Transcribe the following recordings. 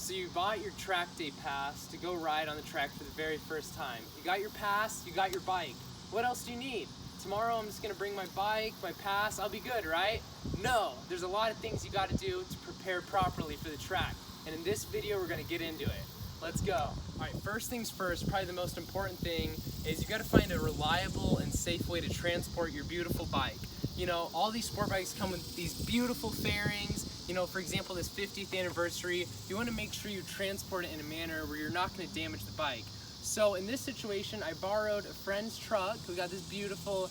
So you bought your track day pass to go ride on the track for the very first time. You got your pass, you got your bike. What else do you need? Tomorrow I'm just gonna bring my bike, my pass, I'll be good, right? No, there's a lot of things you gotta do to prepare properly for the track. And in this video, we're gonna get into it. Let's go. All right, first things first, probably the most important thing is you gotta find a reliable and safe way to transport your beautiful bike. You know, all these sport bikes come with these beautiful fairings. You know, for example, this 50th anniversary, you wanna make sure you transport it in a manner where you're not gonna damage the bike. So in this situation, I borrowed a friend's truck. We got this beautiful,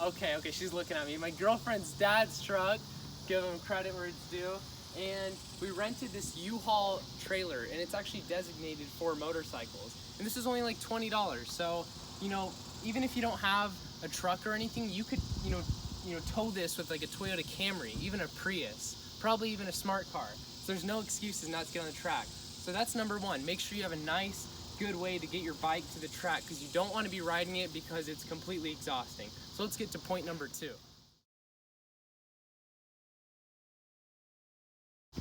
okay, she's looking at me. My girlfriend's dad's truck, give him credit where it's due. And we rented this U-Haul trailer, and it's actually designated for motorcycles. And this is only like $20. So, you know, even if you don't have a truck or anything, you could, you know, tow this with like a Toyota Camry, even a Prius, probably even a smart car. So there's no excuses not to get on the track. So that's number one. Make sure you have a nice, good way to get your bike to the track, because you don't want to be riding it because it's completely exhausting. So let's get to point number two.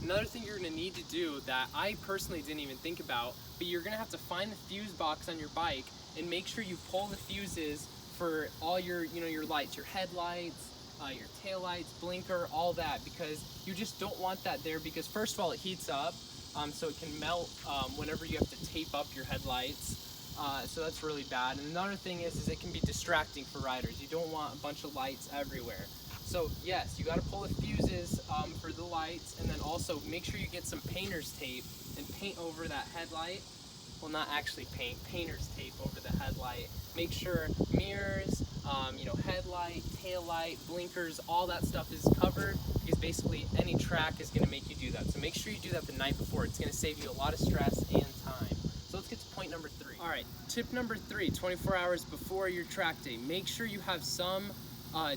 Another thing you're going to need to do that I personally didn't even think about, but you're going to have to find the fuse box on your bike and make sure you pull the fuses for all your, your lights, your headlights, your tail lights, blinker, all that, because you just don't want that there, because first of all, it heats up, so it can melt whenever you have to tape up your headlights. So that's really bad. And another thing is it can be distracting for riders. You don't want a bunch of lights everywhere. So yes, you got to pull the fuses for the lights, and then also make sure you get some painter's tape and paint over that headlight. Well, not actually paint, painter's tape over the headlight. Make sure mirrors, headlight, tail light, blinkers, all that stuff is covered, because basically any track is going to make you do that. So make sure you do that the night before. It's going to save you a lot of stress and time. So let's get to point number three. All right, tip number three, 24 hours before your track day, make sure you have some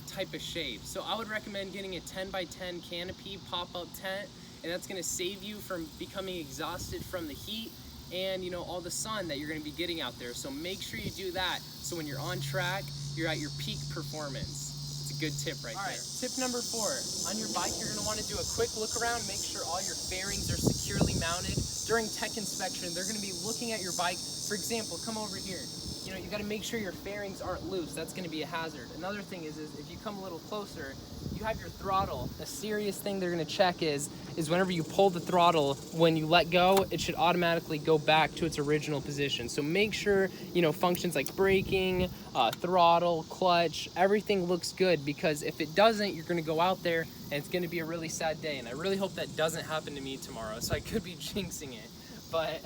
type of shade. So I would recommend getting a 10 by 10 canopy pop-up tent, and that's going to save you from becoming exhausted from the heat and all the sun that you're going to be getting out there. So make sure you do that, so when you're on track, you're at your peak performance. It's a good tip right there. All right, tip number four, on your bike, you're going to want to do a quick look around, make sure all your fairings are securely mounted. During tech inspection, they're going to be looking at your bike. For example, come over here. You got to make sure your fairings aren't loose. That's going to be a hazard. Another thing is if you come a little closer, you have your throttle. A serious thing they're going to check is whenever you pull the throttle, when you let go, it should automatically go back to its original position. So make sure, functions like braking, throttle, clutch, everything looks good, because if it doesn't, you're going to go out there and it's going to be a really sad day. And I really hope that doesn't happen to me tomorrow, so I could be jinxing it. But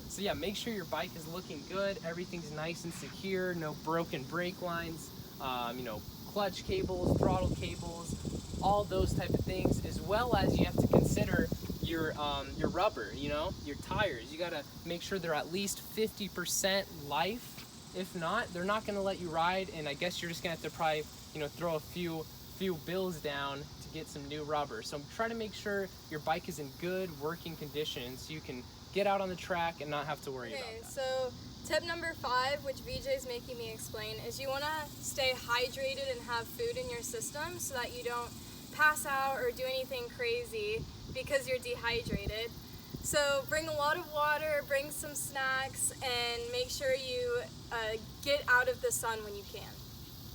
so yeah, make sure your bike is looking good, everything's nice and secure, no broken brake lines, clutch cables, throttle cables, all those type of things, as well as you have to consider your rubber, your tires. You gotta make sure they're at least 50% life. If not, they're not gonna let you ride, and I guess you're just gonna have to probably, throw a few bills down to get some new rubber. So try to make sure your bike is in good working condition, so you can get out on the track and not have to worry about that. Okay, so tip number 5, which VJ's making me explain, is you want to stay hydrated and have food in your system so that you don't pass out or do anything crazy because you're dehydrated. So bring a lot of water, bring some snacks, and make sure you get out of the sun when you can.